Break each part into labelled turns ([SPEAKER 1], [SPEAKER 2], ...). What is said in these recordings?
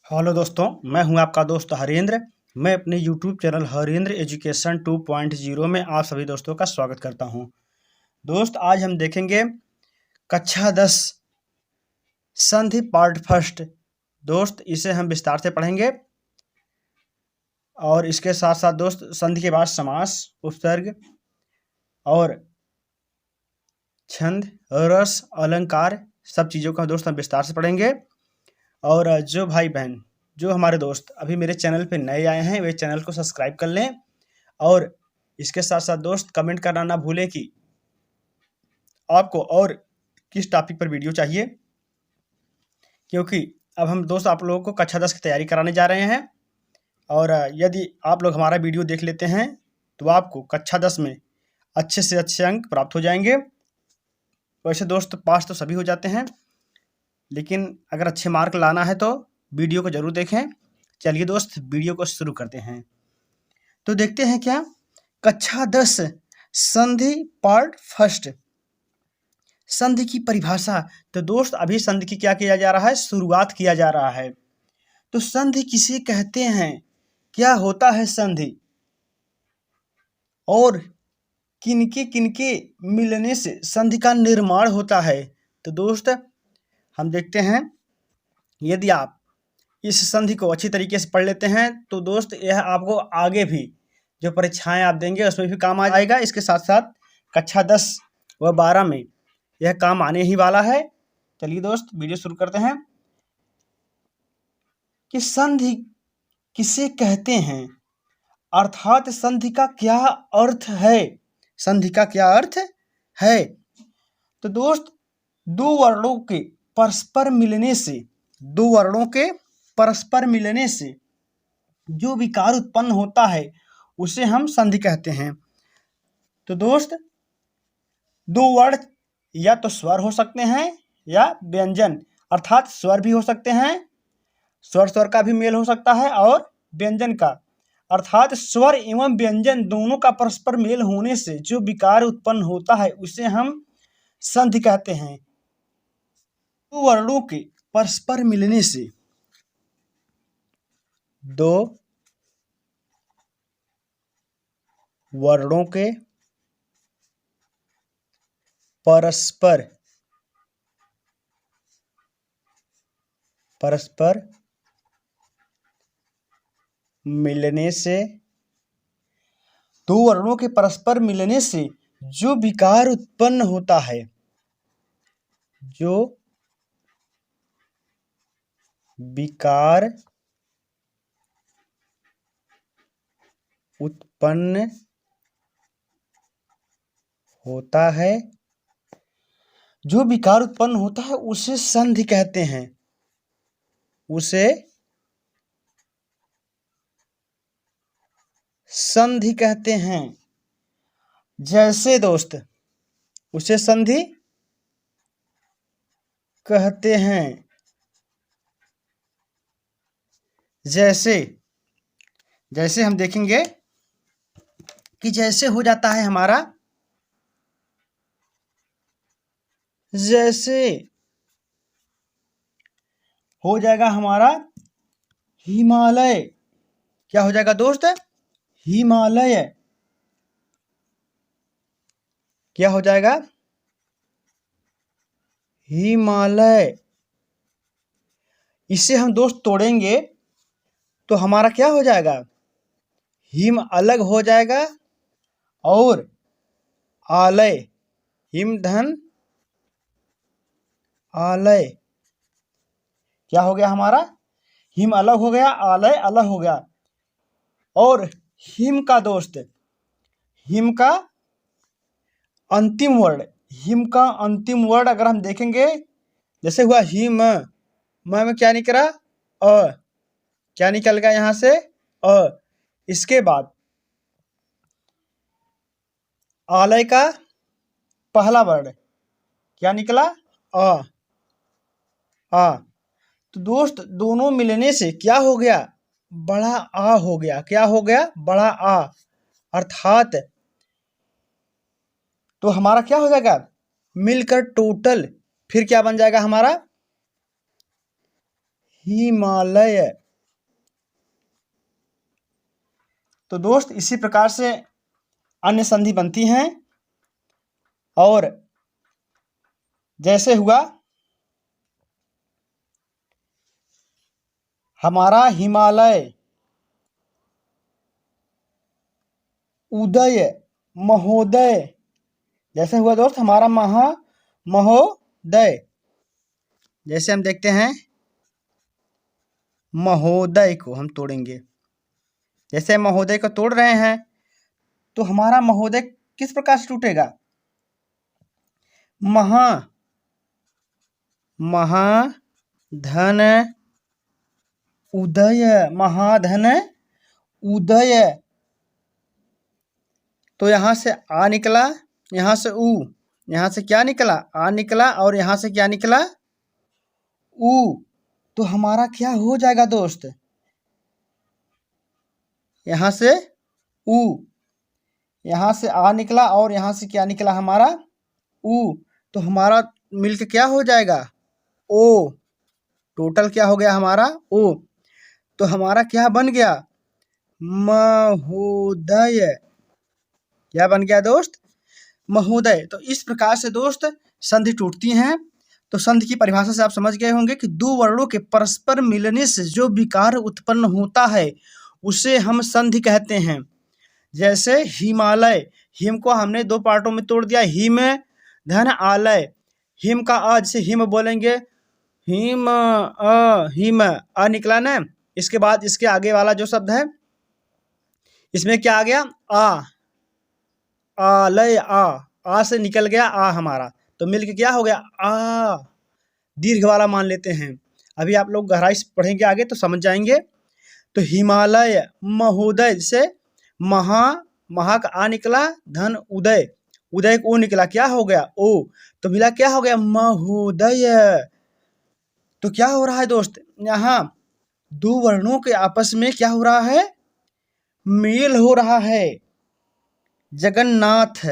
[SPEAKER 1] Hello दोस्तों, मैं हूं आपका दोस्त हरेंद्र। मैं अपने यूट्यूब चैनल हरेंद्र एजुकेशन 2.0 में आप सभी दोस्तों का स्वागत करता हूं। दोस्त, आज हम देखेंगे कक्षा 10 संधि पार्ट फर्स्ट। दोस्त, इसे हम विस्तार से पढ़ेंगे और इसके साथ साथ दोस्त संधि के बाद समास, उपसर्ग और छंद, रस, अलंकार सब चीज़ों का दोस्त हम विस्तार से पढ़ेंगे। और जो भाई बहन, जो हमारे दोस्त अभी मेरे चैनल पे नए आए हैं, वे चैनल को सब्सक्राइब कर लें। और इसके साथ साथ दोस्त कमेंट करना ना भूलें कि आपको और किस टॉपिक पर वीडियो चाहिए, क्योंकि अब हम दोस्त आप लोगों को कक्षा 10 की तैयारी कराने जा रहे हैं। और यदि आप लोग हमारा वीडियो देख लेते हैं तो आपको कक्षा 10 में अच्छे से अच्छे अंक प्राप्त हो जाएंगे। वैसे दोस्त पास तो सभी हो जाते हैं, लेकिन अगर अच्छे मार्क लाना है तो वीडियो को जरूर देखें। चलिए दोस्त, वीडियो को शुरू करते हैं। तो देखते हैं क्या कक्षा 10 संधि पार्ट फर्स्ट। संधि की परिभाषा। तो दोस्त अभी संधि की क्या किया जा रहा है, शुरुआत किया जा रहा है। तो संधि किसे कहते हैं, क्या होता है संधि, और किनके किनके मिलने से संधि का निर्माण होता है। तो दोस्त हम देखते हैं, यदि आप इस संधि को अच्छी तरीके से पढ़ लेते हैं तो दोस्त यह आपको आगे भी जो परीक्षाएं आप देंगे उसमें भी काम आ जाएगा। इसके साथ साथ कक्षा 10 व 12 में यह काम आने ही वाला है। चलिए दोस्त वीडियो शुरू करते हैं कि संधि किसे कहते हैं, अर्थात संधि का क्या अर्थ है। संधि का क्या अर्थ है। तो दोस्त दो वर्णों के परस्पर मिलने से, दो वर्णों के परस्पर मिलने से जो विकार उत्पन्न होता है उसे हम संधि कहते हैं। तो दोस्त दो वर्ण या तो स्वर हो सकते हैं या व्यंजन, अर्थात स्वर भी हो सकते हैं, स्वर स्वर का भी मेल हो सकता है, और व्यंजन का, अर्थात स्वर एवं व्यंजन दोनों का परस्पर मेल होने से जो विकार उत्पन्न होता है उसे हम संधि कहते हैं। दो वर्णों के परस्पर मिलने से, दो वर्णों के परस्पर मिलने से, दो वर्णों के परस्पर मिलने से जो विकार उत्पन्न होता है, जो विकार उत्पन्न होता है, जो विकार उत्पन्न होता है उसे संधि कहते हैं, उसे संधि कहते हैं। जैसे दोस्त उसे संधि कहते हैं, जैसे जैसे हम देखेंगे कि जैसे हो जाता है हमारा, जैसे हो जाएगा हमारा हिमालय। क्या हो जाएगा दोस्त, हिमालय। क्या हो जाएगा, हिमालय। इसे हम दोस्त तोड़ेंगे तो हमारा क्या हो जाएगा, हिम अलग हो जाएगा और आलय, हिम धन आलय। क्या हो गया हमारा, हिम अलग हो गया, आलय अलग हो गया। और हिम का दोस्त, हिम का अंतिम वर्ण, हिम का अंतिम वर्ण अगर हम देखेंगे, जैसे हुआ हिम, म में क्या निकला, अ, क्या निकल गया यहां से, अ। इसके बाद आलय का पहला वर्ण क्या निकला, अ, आ। तो दोस्त दोनों मिलने से क्या हो गया, बड़ा आ हो गया। क्या हो गया, बड़ा आ। अर्थात तो हमारा क्या हो जाएगा, मिलकर टोटल फिर क्या बन जाएगा हमारा, हिमालय। तो दोस्त इसी प्रकार से अन्य संधि बनती हैं। और जैसे हुआ हमारा हिमालय, उदय, महोदय। जैसे हुआ दोस्त हमारा महोदय। जैसे हम देखते हैं महोदय को हम तोड़ेंगे, जैसे महोदय को तोड़ रहे हैं तो हमारा महोदय किस प्रकार से टूटेगा? महाधन उदय, महाधन उदय। तो यहाँ से आ निकला, यहाँ से ऊ, यहाँ से क्या निकला? आ निकला, और यहाँ से क्या निकला? ऊ। तो हमारा क्या हो जाएगा दोस्त? यहाँ से ऊ, यहाँ से आ निकला, और यहाँ से क्या निकला हमारा? ऊ। तो हमारा मिलके क्या हो जाएगा? ओ। टोटल क्या हो गया हमारा? ओ। तो हमारा क्या बन गया? महोदय। क्या बन गया दोस्त? महोदय। तो इस प्रकार से दोस्त संधि टूटती हैं। तो संधि की परिभाषा से आप समझ गए होंगे कि दो वर्णों के परस्पर मिलने से जो विकार उत्पन्न होता है उसे हम संधि कहते हैं। जैसे हिमालय, हिम को हमने दो पार्टों में तोड़ दिया, हिम धन आलय। हिम का आ, जैसे हिम बोलेंगे, हिम आ निकला ना। इसके बाद इसके आगे वाला जो शब्द है इसमें क्या आ गया? आ, आलय। आ से निकल गया आ हमारा, तो मिलके क्या हो गया? आ। दीर्घ वाला मान लेते हैं। अभी आप लोग गहराई से पढ़ेंगे आगे तो समझ जाएंगे। तो हिमालय, महोदय से महा का आ निकला, धन उदय, उदय को ओ निकला, क्या हो गया? ओ। तो मिला क्या हो गया? महोदय। तो क्या हो रहा है दोस्त? यहाँ दो वर्णों के आपस में क्या हो रहा है? मेल हो रहा है। जगन्नाथ,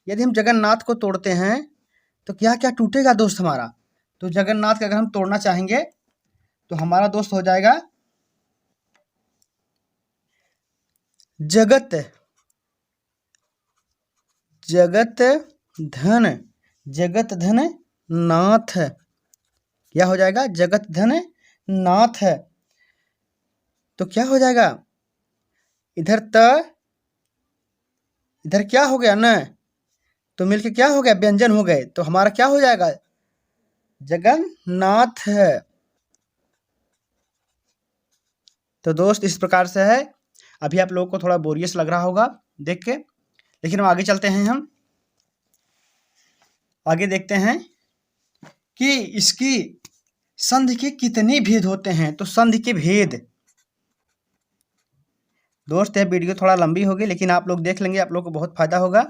[SPEAKER 1] यदि हम जगन्नाथ को तोड़ते हैं तो क्या क्या टूटेगा दोस्त हमारा? तो जगन्नाथ का अगर हम तोड़ना चाहेंगे तो हमारा दोस्त हो जाएगा जगत, जगत धन, जगत धन नाथ। क्या हो जाएगा? जगत धन नाथ। तो क्या हो जाएगा? इधर इधर क्या हो गया न, तो मिलके क्या हो गया? व्यंजन हो गए। तो हमारा क्या हो जाएगा? जगन्नाथ है। तो दोस्त इस प्रकार से है। अभी आप लोगों को थोड़ा बोरियस लग रहा होगा देख के, लेकिन हम आगे चलते हैं। हम आगे देखते हैं कि इसकी संधि के कितने भेद होते हैं। तो संधि के भेद दोस्त, यह वीडियो थोड़ा लंबी होगी लेकिन आप लोग देख लेंगे, आप लोग को बहुत फायदा होगा।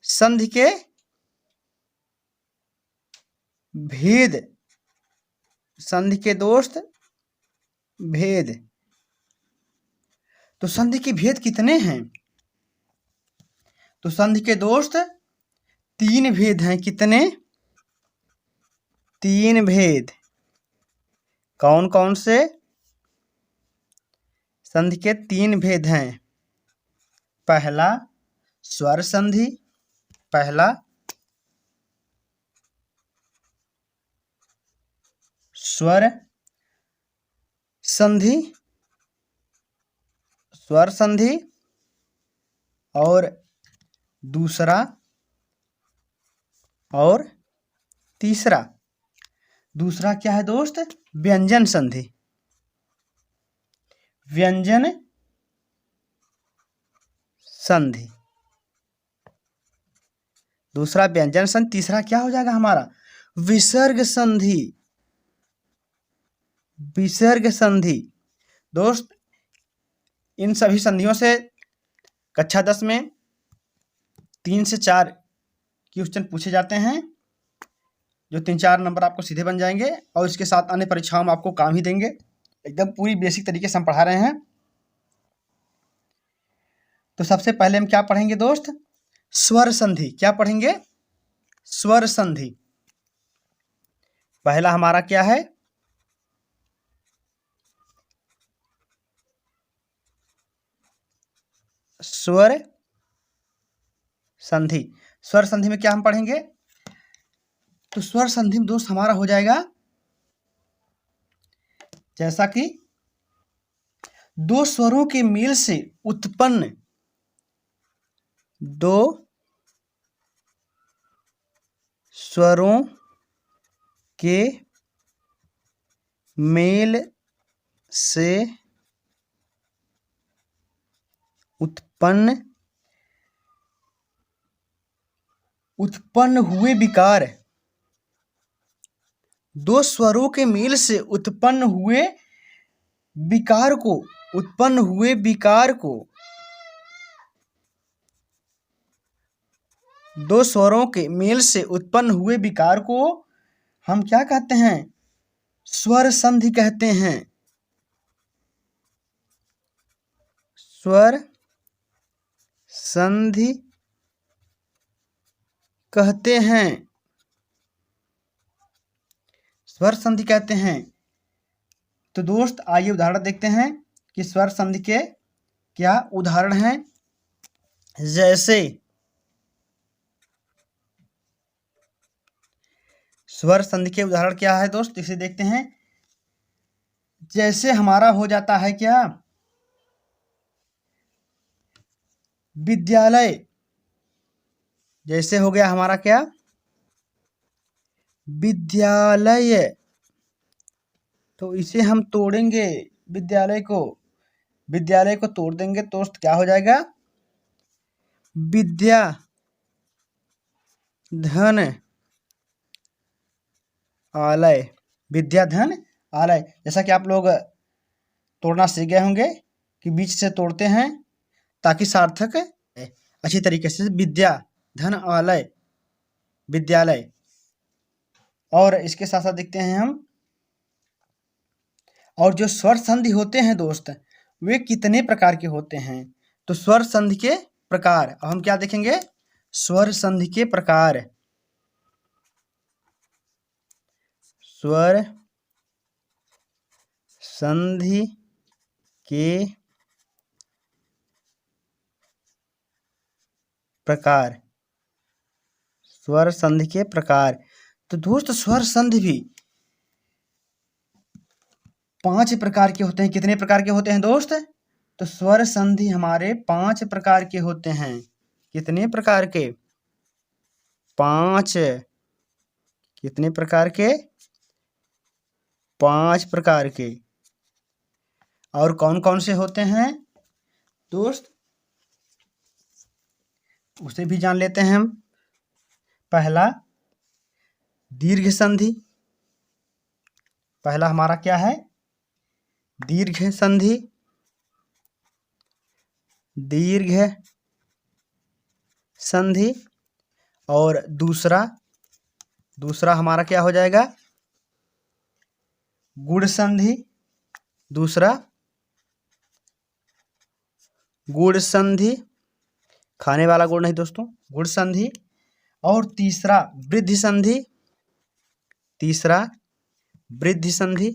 [SPEAKER 1] संधि के भेद, संधि के दोस्त भेद। तो संधि के भेद कितने हैं? तो संधि के दोस्त तीन भेद हैं। कितने? तीन भेद। कौन कौन से? संधि के तीन भेद हैं। पहला स्वर संधि, पहला स्वर संधि, स्वर संधि, और दूसरा और तीसरा। दूसरा क्या है दोस्त? व्यंजन संधि, व्यंजन संधि। दूसरा व्यंजन संधि। तीसरा क्या हो जाएगा हमारा? विसर्ग संधि, विसर्ग संधि। दोस्त इन सभी संधियों से कक्षा 10 में 3 से 4 क्वेश्चन पूछे जाते हैं, जो 3-4 नंबर आपको सीधे बन जाएंगे, और इसके साथ अन्य परीक्षाओं में आपको काम ही देंगे। एकदम पूरी बेसिक तरीके से हम पढ़ा रहे हैं। तो सबसे पहले हम क्या पढ़ेंगे दोस्त? स्वर संधि। क्या पढ़ेंगे? स्वर संधि। पहला हमारा क्या है? स्वर संधि। स्वर संधि में क्या हम पढ़ेंगे? तो स्वर संधि में दोस्त हमारा हो जाएगा जैसा कि दो स्वरों के मेल से उत्पन्न दो स्वरों के मेल से उत्पन्न हुए विकार, दो स्वरों के मेल से उत्पन्न हुए विकार को दो स्वरों के मेल से उत्पन्न हुए विकार को हम क्या कहते हैं? स्वर संधि कहते हैं। स्वर संधि कहते हैं। स्वर संधि कहते हैं। तो दोस्त आइए उदाहरण देखते हैं कि स्वर संधि के क्या उदाहरण हैं। जैसे स्वर संधि के उदाहरण क्या है दोस्त, इसे देखते हैं। जैसे हमारा हो जाता है क्या? विद्यालय। जैसे हो गया हमारा क्या? विद्यालय। तो इसे हम तोड़ेंगे, विद्यालय को तोड़ देंगे दोस्त, क्या हो जाएगा? विद्या धन आलय। विद्या धन आलय। जैसा कि आप लोग तोड़ना सीख गए होंगे कि बीच से तोड़ते हैं ताकि सार्थक अच्छी तरीके से। विद्या धन आलय, विद्यालय। और इसके साथ साथ देखते हैं हम, और जो स्वर संधि होते हैं दोस्त वे कितने प्रकार के होते हैं? तो स्वर संधि के प्रकार, अब हम क्या देखेंगे? स्वर संधि के प्रकार। स्वर संधि के प्रकार। स्वर संधि के प्रकार। तो दोस्त स्वर संधि भी 5 प्रकार के होते हैं। कितने प्रकार के होते हैं दोस्त? तो स्वर संधि हमारे 5 प्रकार के होते हैं। कितने प्रकार के? 5। कितने प्रकार के? 5 प्रकार के। और कौन कौन से होते हैं दोस्त, उसे भी जान लेते हैं हम। पहला दीर्घ संधि। पहला हमारा क्या है? दीर्घ संधि। दीर्घ संधि। और दूसरा हमारा क्या हो जाएगा? गुण संधि। दूसरा गुण संधि, खाने वाला गुण नहीं दोस्तों, गुण संधि। और तीसरा वृद्धि संधि। तीसरा वृद्धि संधि।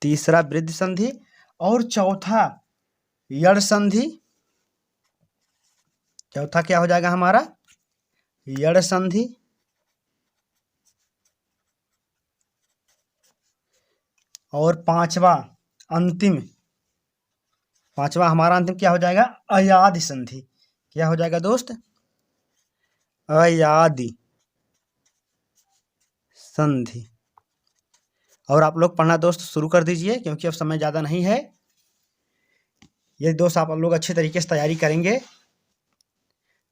[SPEAKER 1] तीसरा वृद्धि संधि। और चौथा यड़ संधि। चौथा क्या हो जाएगा हमारा? यड़ संधि। और पांचवा हमारा अंतिम क्या हो जाएगा? अयादि संधि। क्या हो जाएगा दोस्त? अयादि संधि। और आप लोग पढ़ना दोस्त शुरू कर दीजिए क्योंकि अब समय ज़्यादा नहीं है। यदि दोस्त आप लोग अच्छे तरीके से तैयारी करेंगे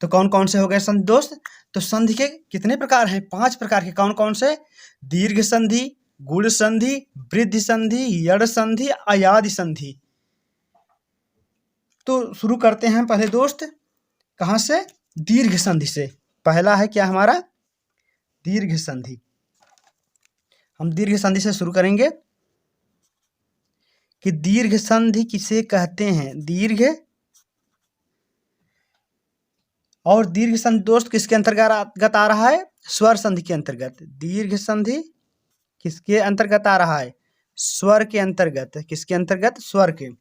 [SPEAKER 1] तो कौन कौन से हो गए संधि दोस्त? तो संधि के कितने प्रकार हैं? 5 प्रकार के। कौन कौन से? दीर्घ संधि, गुण संधि, वृद्धि संधि, यड़ संधि, अयादि संधि। तो शुरू करते हैं पहले दोस्त, कहाँ से? दीर्घ संधि से। पहला है क्या हमारा? दीर्घ संधि। हम दीर्घ संधि से शुरू करेंगे कि दीर्घ संधि किसे कहते हैं? दीर्घ संधि दोस्त किसके अंतर्गत आ रहा है? स्वर संधि के अंतर्गत। दीर्घ संधि किसके अंतर्गत आ रहा है? स्वर के अंतर्गत। किसके अंतर्गत? स्वर के।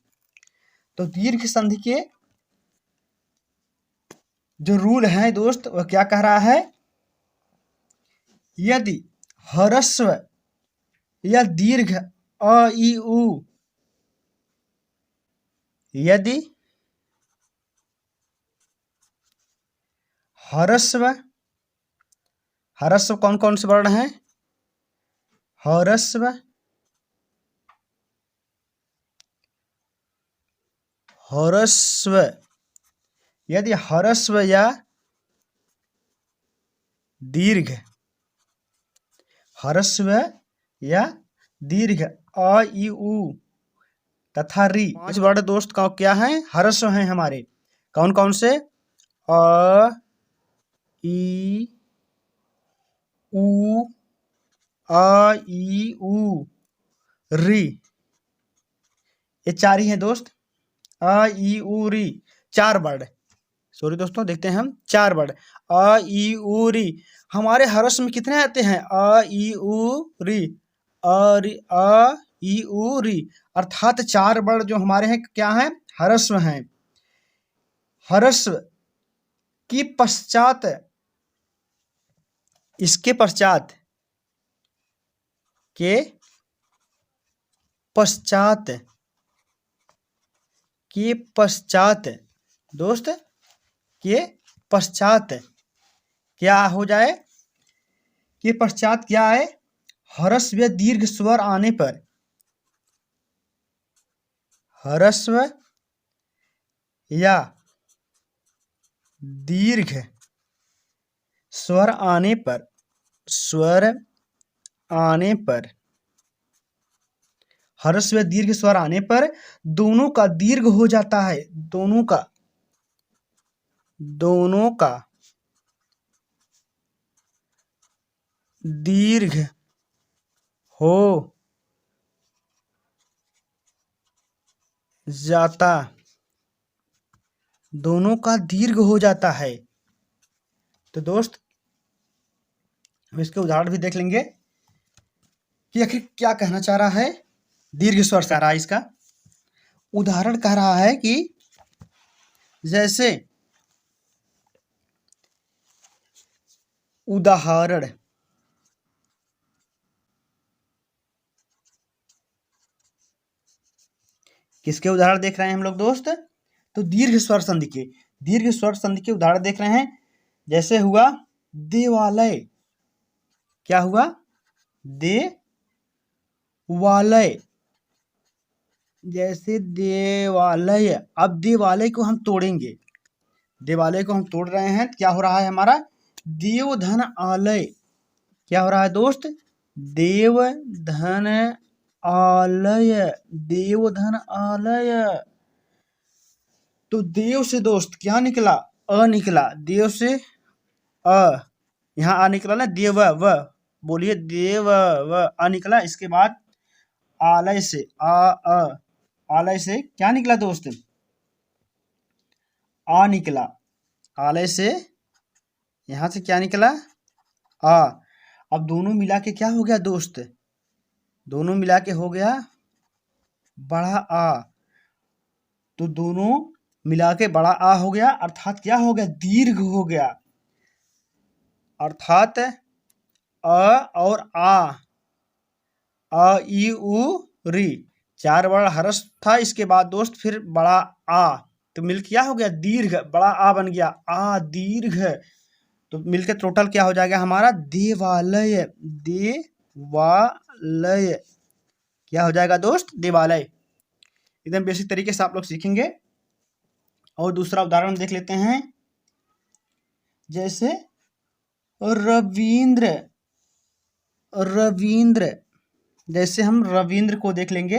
[SPEAKER 1] तो दीर्घ संधि के जो रूल है दोस्त वह क्या कह रहा है? यदि ह्रस्व या दीर्घ अ ई उ, यदि ह्रस्व, ह्रस्व कौन कौन से वर्ण हैं? ह्रस्व, ह्रस्व, यदि ह्रस्व या दीर्घ, ह्रस्व या दीर्घ अ ई उ तथा री, 5 वर्ण दोस्त का क्या है? ह्रस्व हैं हमारे। कौन कौन से? अ ई उ, अ ई उ, री, ये 4 ही हैं दोस्त। अ ई उ री, 4 वर्ण। सॉरी दोस्तों, देखते हैं हम 4 वर्ण। अ ई उ री हमारे ह्रस्व में कितने आते हैं? अ ई उ री, अ ई उ री, अर्थात 4 वर्ण जो हमारे हैं क्या हैं? ह्रस्व हैं। ह्रस्व की पश्चात, इसके पश्चात, के पश्चात, के पश्चात दोस्त, के पश्चात क्या हो जाए? के पश्चात क्या है? ह्रस्व या दीर्घ स्वर आने पर, ह्रस्व या दीर्घ स्वर आने पर, स्वर आने पर, ह्रस्व या दीर्घ स्वर आने पर दोनों का दीर्घ हो जाता है। दोनों का, दोनों का दीर्घ हो जाता, दोनों का दीर्घ हो जाता है। तो दोस्त हम इसके उदाहरण भी देख लेंगे कि आखिर क्या कहना चाह रहा है। दीर्घ स्वर चाह रहा है। इसका उदाहरण कह रहा है कि जैसे उदाहरण, किसके उदाहरण देख रहे हैं हम लोग दोस्त? तो दीर्घ स्वर संधि के, दीर्घ स्वर संधि के उदाहरण देख रहे हैं। जैसे हुआ देवालय, क्या हुआ? देवालय, जैसे देवालय। अब देवालय को हम तोड़ेंगे, देवालय को हम तोड़ रहे हैं, क्या हो रहा है हमारा? देवधन आलय। क्या हो रहा है दोस्त? देवधन आलय, देवधन आलय। तो देव से दोस्त क्या निकला? अ निकला। देव से अ, यहाँ आ निकला ना, देव व, बोलिए देव व, अ निकला। इसके बाद आलय से आलय से क्या निकला दोस्त? आ निकला। आलय से यहां से क्या निकला? आ। अब दोनों मिला के क्या हो गया दोस्त? दोनों मिला के हो गया बड़ा आ। तो दोनों मिला के बड़ा आ हो गया, अर्थात क्या हो गया? दीर्घ हो गया। अर्थात अ और अ ई उ री 4 वर्ण ह्रस्व था। इसके बाद दोस्त फिर बड़ा आ, तो मिल क्या हो गया? दीर्घ, बड़ा आ बन गया, आ दीर्घ। तो मिलकर टोटल क्या हो जाएगा हमारा? देवालय, देवालय। क्या हो जाएगा दोस्त? देवालय। एकदम बेसिक तरीके से आप लोग सीखेंगे। और दूसरा उदाहरण देख लेते हैं। जैसे रविंद्र, रविंद्र, जैसे हम रविंद्र को देख लेंगे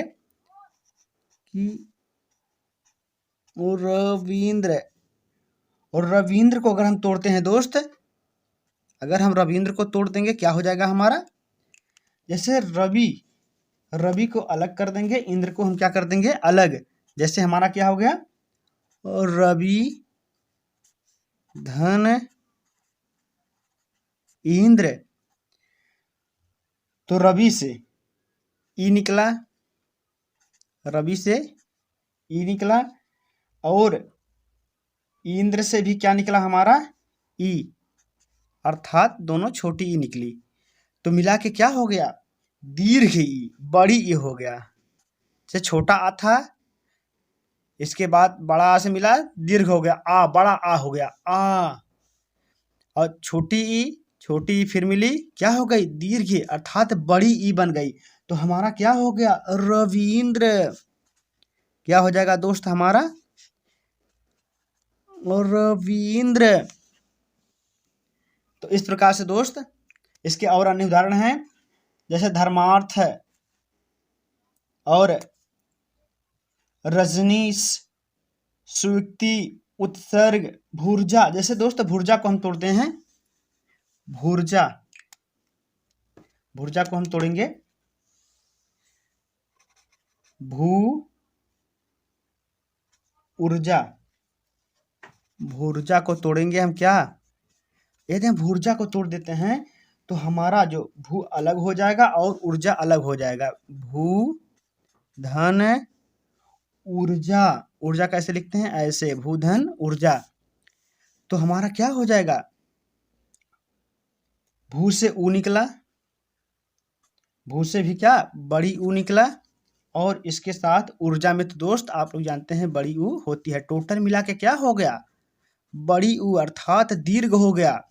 [SPEAKER 1] कि रविंद्र, और रविंद्र को अगर हम तोड़ते हैं दोस्त, अगर हम रविंद्र को तोड़ देंगे क्या हो जाएगा हमारा? जैसे रवि, रवि को अलग कर देंगे, इंद्र को हम क्या कर देंगे? अलग। जैसे हमारा क्या हो गया? रवि धन इंद्र। तो रवि से ई निकला, रवि से ई निकला और इंद्र से भी क्या निकला हमारा ई, अर्थात दोनों छोटी ई निकली। तो मिला के क्या हो गया दीर्घ ई, बड़ी ई हो गया। से छोटा आ था, इसके बाद बड़ा आ से मिला दीर्घ हो गया आ, बड़ा आ हो गया आ। और छोटी ई फिर मिली क्या हो गई दीर्घ ई, अर्थात बड़ी ई बन गई। तो हमारा क्या हो गया रविंद्र। क्या हो जाएगा दोस्त हमारा रविंद्र। तो इस प्रकार से दोस्त इसके और अन्य उदाहरण हैं, जैसे धर्मार्थ और रजनीश, सुक्ति, उत्सर्ग, भूर्जा। जैसे दोस्त भूर्जा को हम तोड़ते हैं, भूर्जा को हम तोड़ेंगे भू ऊर्जा, भूर्जा को तोड़ेंगे हम क्या, यदि हम भूर्जा को तोड़ देते हैं तो हमारा जो भू अलग हो जाएगा और ऊर्जा अलग हो जाएगा। भू धन ऊर्जा, ऊर्जा कैसे लिखते हैं ऐसे, भू धन ऊर्जा। तो हमारा क्या हो जाएगा भू से ऊ निकला, भू से भी क्या बड़ी ऊ निकला, और इसके साथ ऊर्जा में तो दोस्त आप लोग जानते हैं बड़ी ऊ होती है। टोटल मिला के क्या हो गया बड़ी ऊ, अर्थात दीर्घ हो गया।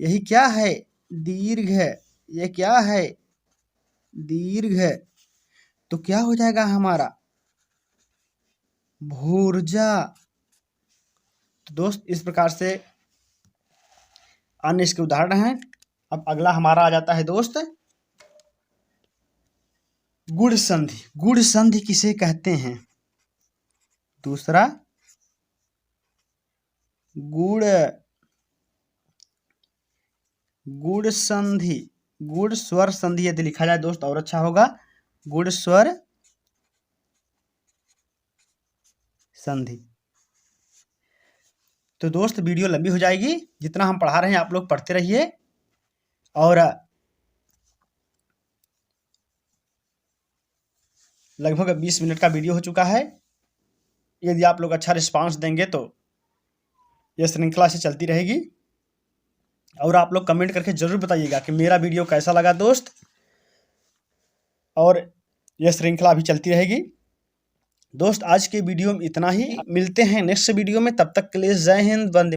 [SPEAKER 1] यही क्या है दीर्घ, ये क्या है दीर्घ। तो क्या हो जाएगा हमारा भूर्जा। तो दोस्त इस प्रकार से अन्य इसके उदाहरण हैं। अब अगला हमारा आ जाता है दोस्त गुण संधि। गुण संधि किसे कहते हैं, दूसरा गुण संधि, गुण स्वर संधि यदि लिखा जाए दोस्त और अच्छा होगा, गुण स्वर संधि। तो दोस्त वीडियो लंबी हो जाएगी, जितना हम पढ़ा रहे हैं आप लोग पढ़ते रहिए। और लगभग 20 मिनट का वीडियो हो चुका है। यदि आप लोग अच्छा रिस्पांस देंगे तो यह श्रृंखला से चलती रहेगी। और आप लोग कमेंट करके जरूर बताइएगा कि मेरा वीडियो कैसा लगा दोस्त, और यह श्रृंखला भी चलती रहेगी। दोस्त आज के वीडियो में इतना ही, मिलते हैं नेक्स्ट वीडियो में, तब तक के लिए जय हिंद, वंदे।